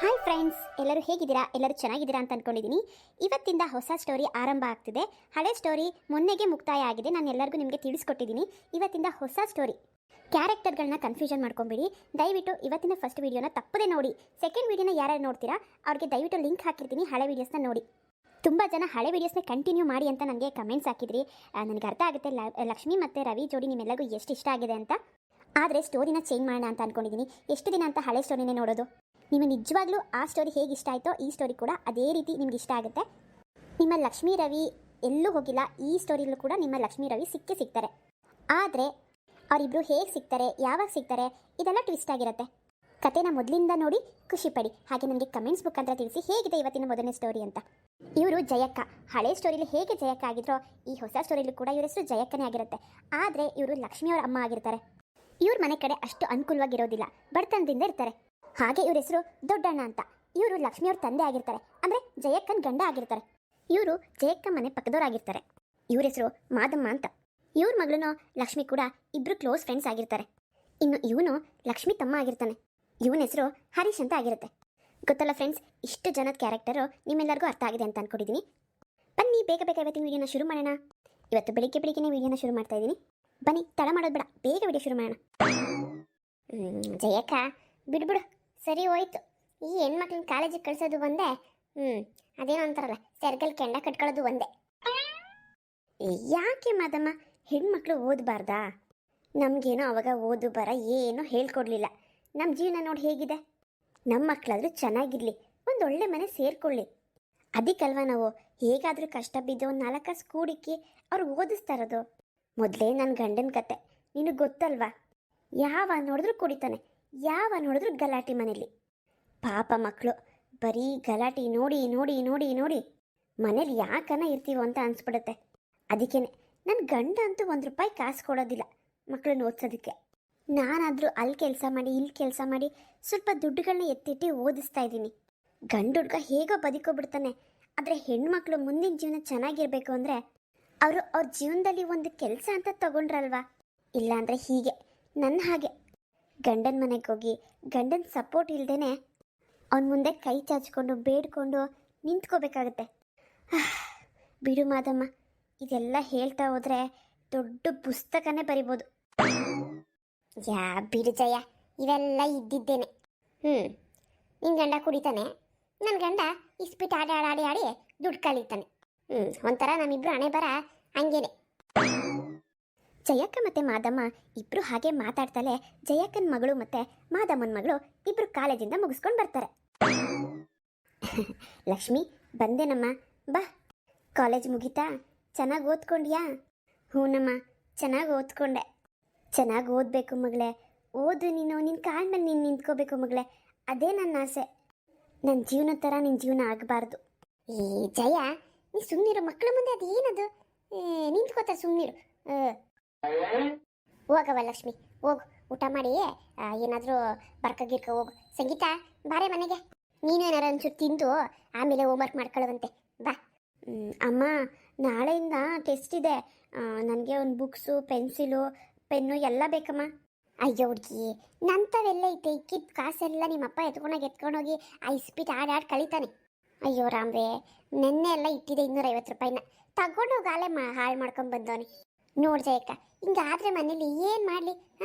Hi friends, ಎಲ್ಲರೂ ಹೇಗಿದ್ದೀರಾ? ಎಲ್ಲರೂ ಚೆನ್ನಾಗಿದ್ದೀರಾ ಅಂತ ಅಂದ್ಕೊಂಡಿದ್ದೀನಿ. ಇವತ್ತಿಂದ ಹೊಸ ಸ್ಟೋರಿ ಆರಂಭ ಆಗ್ತಿದೆ. ಹಳೆ ಸ್ಟೋರಿ ಮೊನ್ನೆಗೆ ಮುಕ್ತಾಯ ಆಗಿದೆ. ನಾನು ಎಲ್ಲರಿಗೂ ನಿಮಗೆ ತಿಳಿಸ್ಕೊಟ್ಟಿದ್ದೀನಿ. ಇವತ್ತಿಂದ ಹೊಸ ಸ್ಟೋರಿ. ಕ್ಯಾರೆಕ್ಟರ್ಗಳನ್ನ ಕನ್ಫ್ಯೂಷನ್ ಮಾಡ್ಕೊಂಬಿಡಿ. ದಯವಿಟ್ಟು ಇವತ್ತಿನ ಫಸ್ಟ್ ವೀಡಿಯೋನ ತಪ್ಪದೇ ನೋಡಿ. ಸೆಕೆಂಡ್ ವೀಡಿಯೋನ ಯಾರ್ಯಾರು ನೋಡ್ತೀರಾ ಅವ್ರಿಗೆ ದಯವಿಟ್ಟು ಲಿಂಕ್ ಹಾಕಿರ್ತೀನಿ, ಹಳೆ ವೀಡಿಯೋಸ್ನ ನೋಡಿ. ತುಂಬ ಜನ ಹಳೆ ವೀಡಿಯೋಸ್ನ ಕಂಟಿನ್ಯೂ ಮಾಡಿ ಅಂತ ನನಗೆ ಕಮೆಂಟ್ಸ್ ಹಾಕಿದ್ರಿ. ನನಗೆ ಅರ್ಥ ಆಗುತ್ತೆ ಲಕ್ಷ್ಮಿ ಮತ್ತು ರವಿ ಜೋಡಿ ನಿಮ್ಮೆಲ್ಲರಿಗೂ ಎಷ್ಟು ಇಷ್ಟ ಆಗಿದೆ ಅಂತ. ಆದರೆ ಸ್ಟೋರಿನ ಚೇಂಜ್ ಮಾಡೋಣ ಅಂತ ಅಂದ್ಕೊಂಡಿದ್ದೀನಿ. ಎಷ್ಟು ದಿನ ಅಂತ ಹಳೆ ಸ್ಟೋರಿನೇ ನೋಡೋದು. ನಿಮಗೆ ನಿಜವಾಗ್ಲೂ ಆ ಸ್ಟೋರಿ ಹೇಗೆ ಇಷ್ಟ ಆಯಿತೋ ಈ ಸ್ಟೋರಿ ಕೂಡ ಅದೇ ರೀತಿ ನಿಮ್ಗೆ ಇಷ್ಟ ಆಗುತ್ತೆ. ನಿಮ್ಮ ಲಕ್ಷ್ಮೀ ರವಿ ಎಲ್ಲೂ ಹೋಗಿಲ್ಲ. ಈ ಸ್ಟೋರಿಲೂ ಕೂಡ ನಿಮ್ಮ ಲಕ್ಷ್ಮೀ ರವಿ ಸಿಗ್ತಾರೆ. ಆದರೆ ಅವರಿಬ್ಬರು ಹೇಗೆ ಸಿಗ್ತಾರೆ, ಯಾವಾಗ ಸಿಗ್ತಾರೆ, ಇದೆಲ್ಲ ಟ್ವಿಸ್ಟ್ ಆಗಿರುತ್ತೆ. ಕತೆನ ಮೊದಲಿಂದ ನೋಡಿ ಖುಷಿಪಡಿ. ಹಾಗೆ ನನಗೆ ಕಮೆಂಟ್ಸ್ ಬುಕ್ ಅಂತ ತಿಳಿಸಿ ಹೇಗಿದೆ ಇವತ್ತಿನ ಮೊದಲನೇ ಸ್ಟೋರಿ ಅಂತ. ಇವರು ಜಯಕ್ಕ. ಹಳೆ ಸ್ಟೋರಿಲಿ ಹೇಗೆ ಜಯಕ್ಕ ಆಗಿದ್ರೋ ಈ ಹೊಸ ಸ್ಟೋರಿಲೂ ಕೂಡ ಇವ್ರ ಹೆಸರು ಜಯಕ್ಕನೇ ಆಗಿರುತ್ತೆ. ಆದರೆ ಇವರು ಲಕ್ಷ್ಮಿಯವರ ಅಮ್ಮ ಆಗಿರ್ತಾರೆ. ಇವ್ರ ಮನೆ ಕಡೆ ಅಷ್ಟು ಅನುಕೂಲವಾಗಿರೋದಿಲ್ಲ, ಬಡತನದಿಂದ ಇರ್ತಾರೆ. ಹಾಗೆ ಇವ್ರ ಹೆಸರು ದೊಡ್ಡಣ್ಣ ಅಂತ. ಇವರು ಲಕ್ಷ್ಮಿಯವ್ರ ತಂದೆ ಆಗಿರ್ತಾರೆ, ಅಂದರೆ ಜಯಕ್ಕನ ಗಂಡ ಆಗಿರ್ತಾರೆ. ಇವರು ಜಯಕ್ಕ ಮನೆ ಪಕ್ಕದವರಾಗಿರ್ತಾರೆ. ಇವ್ರ ಹೆಸರು ಮಾದಮ್ಮ ಅಂತ. ಇವ್ರ ಮಗಳೂ ಲಕ್ಷ್ಮಿ ಕೂಡ ಇಬ್ಬರು ಕ್ಲೋಸ್ ಫ್ರೆಂಡ್ಸ್ ಆಗಿರ್ತಾರೆ. ಇನ್ನು ಇವನು ಲಕ್ಷ್ಮಿ ತಮ್ಮ ಆಗಿರ್ತಾನೆ. ಇವನ ಹೆಸರು ಹರೀಶ್ ಅಂತ ಆಗಿರುತ್ತೆ. ಗೊತ್ತಲ್ಲ ಫ್ರೆಂಡ್ಸ್, ಇಷ್ಟು ಜನದ ಕ್ಯಾರೆಕ್ಟರು ನಿಮ್ಮೆಲ್ಲರಿಗೂ ಅರ್ಥ ಆಗಿದೆ ಅಂತ ಅಂದ್ಕೊಂಡಿದ್ದೀನಿ. ಬನ್ನಿ ಬೇಗ ಇವತ್ತಿನ ವೀಡಿಯೋನ ಶುರು ಮಾಡೋಣ. ಇವತ್ತು ಬೆಳಿಗ್ಗೆನೇ ವೀಡಿಯೋನ ಶುರು ಮಾಡ್ತಾ ಇದ್ದೀನಿ. ಬನ್ನಿ, ತಡ ಮಾಡೋದು ಬೇಡ, ಬೇಗ ವಿಡಿಯೋ ಶುರು ಮಾಡೋಣ. ಜಯಕ್ಕ ಬಿಡ್ಬಿಡು, ಸರಿ ಹೋಯ್ತು. ಈ ಹೆಣ್ಮಕ್ಳನ್ನ ಕಾಲೇಜಿಗೆ ಕಳ್ಸೋದು ಒಂದೇ, ಅದೇನೋ ಅಂತಾರಲ್ಲ ಸೆರ್ಗಲ್ ಕೆಂಡ ಕಟ್ಕೊಳ್ಳೋದು ಒಂದೇ. ಯಾಕೆ ಮಾದಮ್ಮ, ಹೆಣ್ಮಕ್ಳು ಓದಬಾರ್ದಾ? ನಮಗೇನೋ ಅವಾಗ ಓದು ಬರ ಏನೋ ಹೇಳ್ಕೊಡ್ಲಿಲ್ಲ. ನಮ್ಮ ಜೀವನ ನೋಡಿ ಹೇಗಿದೆ. ನಮ್ಮ ಮಕ್ಕಳಾದ್ರೂ ಚೆನ್ನಾಗಿರ್ಲಿ, ಒಂದು ಒಳ್ಳೆ ಮನೆ ಸೇರ್ಕೊಳ್ಳಿ. ಅದಕ್ಕಲ್ವ ನಾವು ಹೇಗಾದರೂ ಕಷ್ಟ ಬಿದ್ದು ಒಂದು 4 ಕಾಸು ಕೂಡಿಕ್ಕಿ ಅವ್ರಿಗೆ ಓದಿಸ್ತಾ ಇರೋದು. ಮೊದಲೇ ನನ್ನ ಗಂಡನ ಕತೆ ನಿನಗೆ ಗೊತ್ತಲ್ವಾ? ಯಾವ ನೋಡಿದ್ರೂ ಕುಡಿತಾನೆ, ಯಾವ ನೋಡಿದ್ರೂ ಗಲಾಟೆ ಮನೇಲಿ. ಪಾಪ ಮಕ್ಕಳು ಬರೀ ಗಲಾಟೆ ನೋಡಿ ನೋಡಿ ನೋಡಿ ನೋಡಿ ಮನೇಲಿ ಯಾಕನ ಇರ್ತೀವೋ ಅಂತ ಅನಿಸ್ಬಿಡುತ್ತೆ. ಅದಕ್ಕೇನೆ ನನ್ನ ಗಂಡ ಅಂತೂ 1 ರೂಪಾಯಿ ಕಾಸು ಕೊಡೋದಿಲ್ಲ ಮಕ್ಕಳನ್ನ ಓದಿಸೋದಕ್ಕೆ. ನಾನಾದರೂ ಅಲ್ಲಿ ಕೆಲಸ ಮಾಡಿ ಇಲ್ಲಿ ಕೆಲಸ ಮಾಡಿ ಸ್ವಲ್ಪ ದುಡ್ಡುಗಳನ್ನ ಎತ್ತಿಟ್ಟು ಓದಿಸ್ತಾ ಇದ್ದೀನಿ. ಗಂಡು ಹುಡುಗ ಹೇಗೋ ಬದುಕೋಬಿಡ್ತಾನೆ. ಆದರೆ ಹೆಣ್ಮಕ್ಳು ಮುಂದಿನ ಜೀವನ ಚೆನ್ನಾಗಿರ್ಬೇಕು ಅಂದರೆ ಅವರು ಅವ್ರ ಜೀವನದಲ್ಲಿ ಒಂದು ಕೆಲಸ ಅಂತ ತಗೊಂಡ್ರಲ್ವಾ. ಇಲ್ಲಾಂದರೆ ಹೀಗೆ ನನ್ನ ಹಾಗೆ ಗಂಡನ ಮನೆಗೆ ಹೋಗಿ ಗಂಡನ ಸಪೋರ್ಟ್ ಇಲ್ಲದೇ ಅವನ ಮುಂದೆ ಕೈ ಚಾಚ್ಕೊಂಡು ಬೇಡ್ಕೊಂಡು ನಿಂತ್ಕೋಬೇಕಾಗತ್ತೆ. ಬಿಡು ಮಾದಮ್ಮ, ಇದೆಲ್ಲ ಹೇಳ್ತಾ ಹೋದರೆ ದೊಡ್ಡ ಪುಸ್ತಕನೇ ಬರಿಬೋದು. ಬಿಡು ಜಯ, ಇವೆಲ್ಲ ಇದ್ದಿದ್ದೇನೆ. ನಿನ್ನ ಗಂಡ ಕುಡಿತಾನೆ, ನನ್ನ ಗಂಡ ಇಸ್ಪಿಟ್ಟು ಆಡಿ ದುಡ್ಡು ಕಳೀತಾನೆ. ಒಂಥರ ನಮ್ಮಿಬ್ರು ಹಣೆ ಬರ ಹಂಗೇನೆ. ಜಯಕ್ಕ ಮತ್ತು ಮಾದಮ್ಮ ಇಬ್ಬರು ಹಾಗೆ ಮಾತಾಡ್ತಲೇ ಜಯಕ್ಕನ ಮಗಳು ಮತ್ತು ಮಾದಮ್ಮನ ಮಗಳು ಇಬ್ಬರು ಕಾಲೇಜಿಂದ ಮುಗಿಸ್ಕೊಂಡು ಬರ್ತಾರೆ. ಲಕ್ಷ್ಮಿ, ಬಂದೇನಮ್ಮ, ಬಾ. ಕಾಲೇಜ್ ಮುಗೀತಾ? ಚೆನ್ನಾಗಿ ಓದ್ಕೊಂಡ್ಯಾ? ಹ್ಞೂನಮ್ಮ, ಚೆನ್ನಾಗಿ ಓದ್ಕೊಂಡೆ. ಚೆನ್ನಾಗಿ ಓದಬೇಕು ಮಗಳೇ, ಓದು. ನಿನ್ನ ಕಾಲ ಮೇಲೆ ನೀನು ನಿಂತ್ಕೋಬೇಕು ಮಗಳೇ, ಅದೇ ನನ್ನ ಆಸೆ. ನನ್ನ ಜೀವನ ಥರ ನಿನ್ನ ಜೀವನ ಆಗಬಾರ್ದು. ಜಯ, ನೀ ಸುಮ್ಮನಿರು. ಮಕ್ಕಳ ಮುಂದೆ ಅದು ಏನದು ನಿಂತ್ಕೋತಾರೆ, ಸುಮ್ಮನಿರು. ಹೋಗವ ಲಕ್ಷ್ಮಿ, ಹೋಗು, ಊಟ ಮಾಡಿ ಏನಾದರೂ ಬರ್ಕ ಹೋಗು. ಸಂಗೀತ, ಬಾರೆ ಮನೆಗೆ. ನೀನು ಏನಾರು ಒಂಚೂರು ತಿಂದು ಆಮೇಲೆ ಹೋಮ್ವರ್ಕ್ ಮಾಡ್ಕೊಳ್ಳುವಂತೆ, ಬಾ. ಅಮ್ಮ, ನಾಳೆಯಿಂದ ಟೆಸ್ಟ್ ಇದೆ. ನನಗೆ ಒಂದು ಬುಕ್ಸು, ಪೆನ್ಸಿಲು, ಪೆನ್ನು ಎಲ್ಲ ಬೇಕಮ್ಮ. ಅಯ್ಯೋ ಹುಡುಗಿ, ನಂತವೆಲ್ಲ ಐತೆ. ಇಕ್ಕಿದ ಕಾಸೆಲ್ಲ ನಿಮ್ಮಪ್ಪ ಎತ್ಕೊಂಡೋಗಿ ಆ ಇಸ್ಪಿಟ್ಟು ಆಡಿ ಕಳೀತಾನೆ. ಅಯ್ಯೋ ರಾಮ್ರೇ, ನೆನ್ನೆ ಎಲ್ಲ ಇಟ್ಟಿದೆ 250 ರೂಪಾಯಿನ ತಗೊಂಡೋಗಿ ಆಲೆ ಹಾಳು ಮಾಡ್ಕೊಂಡು ಬಂದವನೆ. ನೋಡಿ ಜಯಕ್ಕ, ಹಿಂಗಾದ್ರೆ ಮನೇಲಿ ಏನು ಮಾಡಲಿ?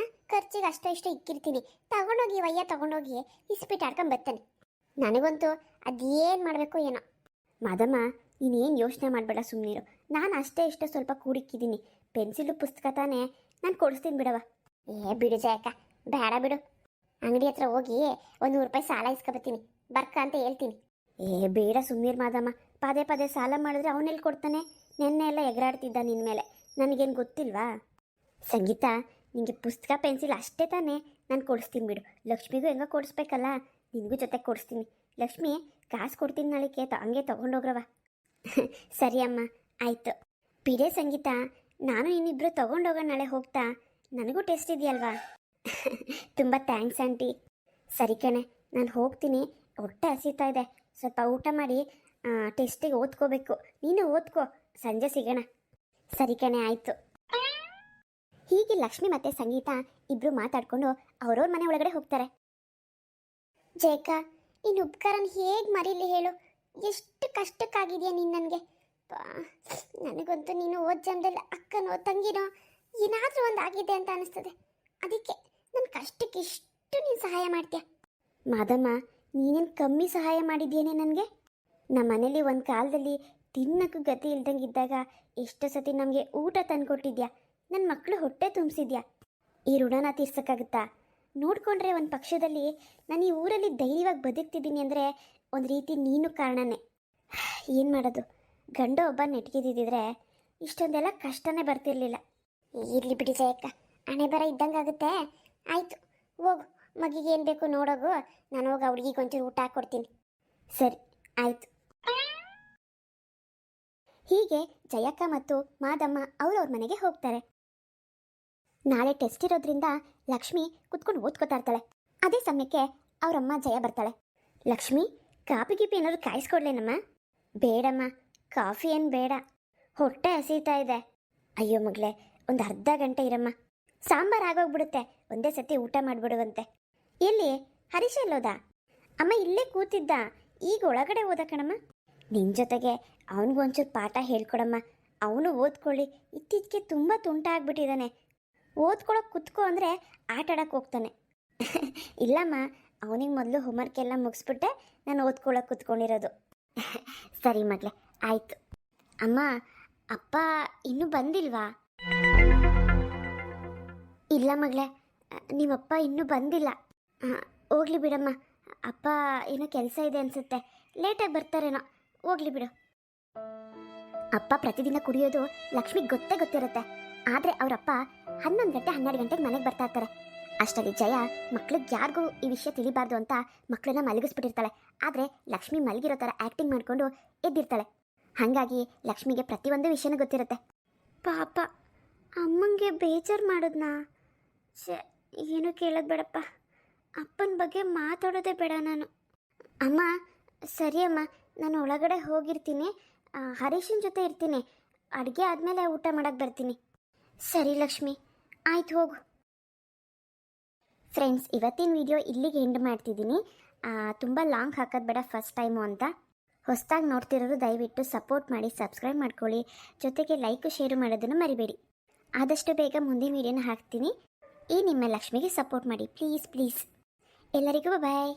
ಖರ್ಚಿಗೆ ಅಷ್ಟೋ ಇಷ್ಟೋ ಇಕ್ಕಿರ್ತೀನಿ. ತಗೊಂಡೋಗಿ ವಯ್ಯ ತಗೊಂಡೋಗಿ ಇಸ್ಪಿಟ್ಟು ಆಡ್ಕೊಂಡು ಬರ್ತಾನೆ. ನನಗಂತೂ ಅದೇನು ಮಾಡಬೇಕು ಏನೋ. ಮಾದಮ್ಮ, ನೀನೇನು ಯೋಚನೆ ಮಾಡಬೇಡ, ಸುಮ್ಮನಿರು. ನಾನು ಅಷ್ಟೇ ಇಷ್ಟೋ ಸ್ವಲ್ಪ ಕೂಡಿಕ್ಕಿದ್ದೀನಿ. ಪೆನ್ಸಿಲು ಪುಸ್ತಕ ತಾನೇ, ನಾನು ಕೊಡಿಸ್ತೀನಿ ಬಿಡವ. ಬಿಡು ಜಯಕ್ಕ, ಬೇಡ ಬಿಡು. ಅಂಗಡಿ ಹತ್ರ ಹೋಗಿ 100 ರೂಪಾಯಿ ಸಾಲ ಇಸ್ಕೊಬತ್ತೀನಿ, ಬರ್ಕ ಅಂತ ಹೇಳ್ತೀನಿ. ಬೇಡ ಸುಮ್ಮೀರು ಮಾದಮ್ಮ. ಪದೇ ಸಾಲ ಮಾಡಿದ್ರೆ ಅವನೆಲ್ಲಿ ಕೊಡ್ತಾನೆ? ನೆನ್ನೆ ಎಲ್ಲ ಎಗರಾಡ್ತಿದ್ದ ನಿನ್ನ ಮೇಲೆ. ನನಗೇನು ಗೊತ್ತಿಲ್ವಾ? ಸಂಗೀತ, ನಿನಗೆ ಪುಸ್ತಕ ಪೆನ್ಸಿಲ್ ಅಷ್ಟೇ ತಾನೇ, ನಾನು ಕೊಡಿಸ್ತೀನಿ ಬಿಡು. ಲಕ್ಷ್ಮಿಗೂ ಹೆಂಗೋ ಕೊಡಿಸ್ಬೇಕಲ್ಲ, ನಿನಗೂ ಜೊತೆ ಕೊಡಿಸ್ತೀನಿ. ಲಕ್ಷ್ಮಿ, ಕಾಸು ಕೊಡ್ತೀನಿ ನಾಳೆಗೆ, ಹಂಗೆ ತೊಗೊಂಡೋಗ್ರವ. ಸರಿ ಅಮ್ಮ, ಆಯಿತು. ಬಿಡೇ ಸಂಗೀತ, ನಾನು ಇನ್ನಿಬ್ಬರು ತೊಗೊಂಡೋಗೋಣ ನಾಳೆ ಹೋಗ್ತಾ. ನನಗೂ ಟೆಸ್ಟ್ ಇದೆಯಲ್ವಾ? ತುಂಬ ಥ್ಯಾಂಕ್ಸ್ ಆಂಟಿ. ಸರಿ ಕಣೆ, ನಾನು ಹೋಗ್ತೀನಿ. ಹೊಟ್ಟೆ ಹಸಿತಾ ಇದೆ, ಸ್ವಲ್ಪ ಊಟ ಮಾಡಿ ಟೆಸ್ಟಿಗೆ ಓದ್ಕೋಬೇಕು. ನೀನು ಓದ್ಕೋ, ಸಂಜೆ ಸಿಗೋಣ. ಸರಿ ಕಣೆ, ಆಯಿತು. ಹೀಗೆ ಲಕ್ಷ್ಮಿ ಮತ್ತು ಸಂಗೀತ ಇಬ್ಬರು ಮಾತಾಡಿಕೊಂಡು ಅವ್ರವ್ರ ಮನೆ ಒಳಗಡೆ ಹೋಗ್ತಾರೆ. ಜಯಕ್ಕ, ನಿನ್ನ ಉಪಕಾರನ ಹೇಗೆ ಮರೀಲಿ ಹೇಳು. ಎಷ್ಟು ಕಷ್ಟಕ್ಕಾಗಿದೆಯಾ ನೀನು ನನಗೆ. ನನಗಂತೂ ನೀನು ಓದ್ ಜನ್ಮದಲ್ಲಿ ಅಕ್ಕನೋ ತಂಗಿನೋ ಏನಾದರೂ ಒಂದು ಆಗಿದೆ ಅಂತ ಅನಿಸ್ತದೆ. ಅದಕ್ಕೆ ನನ್ನ ಕಷ್ಟಕ್ಕೆ ಇಷ್ಟು ನೀನು ಸಹಾಯ ಮಾಡ್ತೀಯ. ಮಾದಮ್ಮ, ನೀನೇನು ಕಮ್ಮಿ ಸಹಾಯ ಮಾಡಿದ್ಯೇನೆ ನನಗೆ. ನಮ್ಮ ಮನೇಲಿ ಒಂದು ಕಾಲದಲ್ಲಿ ತಿನ್ನಕ್ಕೂ ಗತಿ ಇಲ್ದಂಗಿದ್ದಾಗ ಎಷ್ಟು ಸತಿ ನಮಗೆ ಊಟ ತಂದುಕೊಟ್ಟಿದ್ಯಾ. ನನ್ನ ಮಕ್ಕಳು ಹೊಟ್ಟೆ ತುಂಬಿಸಿದ್ಯಾ. ಈ ಋಣನ ತೀರ್ಸೋಕ್ಕಾಗುತ್ತಾ? ನೋಡಿಕೊಂಡ್ರೆ ಒಂದು ಪಕ್ಷದಲ್ಲಿ ನಾನು ಈ ಊರಲ್ಲಿ ಧೈರ್ಯವಾಗಿ ಬದುಕ್ತಿದ್ದೀನಿ ಅಂದರೆ ಒಂದು ರೀತಿ ನೀನು ಕಾರಣನೇ. ಏನು ಮಾಡೋದು, ಗಂಡ ಒಬ್ಬ ನೆಟ್ಗಿದ್ದಿದ್ರೆ ಇಷ್ಟೊಂದೆಲ್ಲ ಕಷ್ಟನೇ ಬರ್ತಿರ್ಲಿಲ್ಲ. ಇರಲಿ ಬಿಡಿ ಜಯಕ್ಕ, ಹಣೆ ಬರ ಇದ್ದಂಗಾಗುತ್ತೆ. ಆಯಿತು, ಹೋಗು, ಮಗಿಗೆ ಏನು ಬೇಕು ನೋಡೋಗು. ನಾನು ಹೋಗಿ ಆ ಹುಡುಗಿಗೆ ಒಂಚೂರು ಊಟ ಹಾಕ್ಕೊಡ್ತೀನಿ. ಸರಿ, ಆಯಿತು. ಹೀಗೆ ಜಯಕ್ಕ ಮತ್ತು ಮಾದಮ್ಮ ಅವ್ರವ್ರ ಮನೆಗೆ ಹೋಗ್ತಾರೆ. ನಾಳೆ ಟೆಸ್ಟ್ ಇರೋದ್ರಿಂದ ಲಕ್ಷ್ಮಿ ಕುತ್ಕೊಂಡು ಓದ್ಕೋತಾ ಇರ್ತಾಳೆ. ಅದೇ ಸಮಯಕ್ಕೆ ಅವರಮ್ಮ ಜಯ ಬರ್ತಾಳೆ. ಲಕ್ಷ್ಮಿ, ಕಾಫಿ ಗೀಪಿ ಏನಾದ್ರು ಕಾಯಿಸ್ಕೊಡ್ಲೇನಮ್ಮ? ಬೇಡಮ್ಮ, ಕಾಫಿ ಏನು ಬೇಡ, ಹೊಟ್ಟೆ ಹಸೀತಾ ಇದೆ. ಅಯ್ಯೋ ಮಗಳೇ, ಒಂದು ಅರ್ಧ ಗಂಟೆ ಇರಮ್ಮ, ಸಾಂಬಾರು ಆಗೋಗ್ಬಿಡುತ್ತೆ, ಒಂದೇ ಸತಿ ಊಟ ಮಾಡಿಬಿಡುವಂತೆ. ಎಲ್ಲಿ ಹರೀಶ ಎಲ್ಲೋದ? ಅಮ್ಮ ಇಲ್ಲೇ ಕೂತಿದ್ದ, ಈಗ ಒಳಗಡೆ ಹೋದ ಕಣಮ್ಮ. ನಿನ್ನ ಜೊತೆಗೆ ಅವನಿಗೂ ಒಂಚೂರು ಪಾಠ ಹೇಳ್ಕೊಡಮ್ಮ, ಅವನು ಓದ್ಕೊಳ್ಳಿ. ಇತ್ತೀಚೆಗೆ ತುಂಬ ತುಂಟ ಆಗ್ಬಿಟ್ಟಿದ್ದಾನೆ. ಓದ್ಕೊಳಕ್ಕೆ ಕುತ್ಕೋ ಅಂದರೆ ಆಟ ಆಡಕ್ಕೆ ಹೋಗ್ತಾನೆ. ಇಲ್ಲಮ್ಮ, ಅವನಿಗೆ ಮೊದಲು ಹೋಮ್ವರ್ಕ್ ಎಲ್ಲ ಮುಗಿಸ್ಬಿಟ್ಟೆ ನಾನು ಓದ್ಕೊಳಕ್ಕೆ ಕುತ್ಕೊಂಡಿರೋದು. ಸರಿ ಮಗಳೇ, ಆಯಿತು. ಅಮ್ಮ, ಅಪ್ಪ ಇನ್ನೂ ಬಂದಿಲ್ವಾ? ಇಲ್ಲ ಮಗಳೇ, ನಿಮ್ಮಪ್ಪ ಇನ್ನೂ ಬಂದಿಲ್ಲ. ಹೋಗ್ಲಿ ಬಿಡಮ್ಮ, ಅಪ್ಪ ಏನೋ ಕೆಲಸ ಇದೆ ಅನಿಸುತ್ತೆ, ಲೇಟಾಗಿ ಬರ್ತಾರೇನೋ. ಹೋಗ್ಲಿ ಬಿಡು. ಅಪ್ಪ ಪ್ರತಿದಿನ ಕುಡಿಯೋದು ಲಕ್ಷ್ಮಿಗೆ ಗೊತ್ತಿರುತ್ತೆ. ಆದರೆ ಅವರಪ್ಪ 11 ಗಂಟೆ 12 ಗಂಟೆಗೆ ಮನೆಗೆ ಬರ್ತಾ ಇರ್ತಾರೆ. ಅಷ್ಟರಲ್ಲಿ ಜಯ ಮಕ್ಳಿಗೆ ಯಾರಿಗೂ ಈ ವಿಷಯ ತಿಳಿಬಾರ್ದು ಅಂತ ಮಕ್ಕಳನ್ನ ಮಲಗಿಸ್ಬಿಟ್ಟಿರ್ತಾಳೆ. ಆದರೆ ಲಕ್ಷ್ಮಿ ಮಲಗಿರೋ ಥರ ಆ್ಯಕ್ಟಿಂಗ್ ಮಾಡಿಕೊಂಡು ಎದ್ದಿರ್ತಾಳೆ. ಹಾಗಾಗಿ ಲಕ್ಷ್ಮಿಗೆ ಪ್ರತಿಯೊಂದು ವಿಷಯನೂ ಗೊತ್ತಿರುತ್ತೆ. ಪಾಪ ಅಮ್ಮಂಗೆ ಬೇಜಾರು ಮಾಡಿದ್ನಾ? ಏನೂ ಕೇಳೋದು ಬೇಡಪ್ಪ, ಅಪ್ಪನ ಬಗ್ಗೆ ಮಾತಾಡೋದೇ ಬೇಡ ನಾನು. ಅಮ್ಮ, ಸರಿ ಅಮ್ಮ, ನಾನು ಒಳಗಡೆ ಹೋಗಿರ್ತೀನಿ, ಹರೀಶನ ಜೊತೆ ಇರ್ತೀನಿ. ಅಡುಗೆ ಆದಮೇಲೆ ಊಟ ಮಾಡೋಕ್ಕೆ ಬರ್ತೀನಿ. ಸರಿ ಲಕ್ಷ್ಮಿ, ಆಯ್ತು, ಹೋಗು. ಫ್ರೆಂಡ್ಸ್, ಇವತ್ತಿನ ವಿಡಿಯೋ ಇಲ್ಲಿಗೆ ಎಂಡ್ ಮಾಡ್ತಿದ್ದೀನಿ. ತುಂಬ ಲಾಂಗ್ ಹಾಕೋದು ಬೇಡ, ಫಸ್ಟ್ ಟೈಮು ಅಂತ. ಹೊಸದಾಗಿ ನೋಡ್ತಿರೋರು ದಯವಿಟ್ಟು ಸಪೋರ್ಟ್ ಮಾಡಿ, ಸಬ್ಸ್ಕ್ರೈಬ್ ಮಾಡ್ಕೊಳ್ಳಿ. ಜೊತೆಗೆ ಲೈಕು ಶೇರು ಮಾಡೋದನ್ನು ಮರಿಬೇಡಿ. ಆದಷ್ಟು ಬೇಗ ಮುಂದಿನ ವಿಡಿಯೋನ ಹಾಕ್ತೀನಿ. ಈ ನಿಮ್ಮ ಲಕ್ಷ್ಮಿಗೆ ಸಪೋರ್ಟ್ ಮಾಡಿ ಪ್ಲೀಸ್. ಎಲ್ಲರಿಗೂ ಬಾಯ್.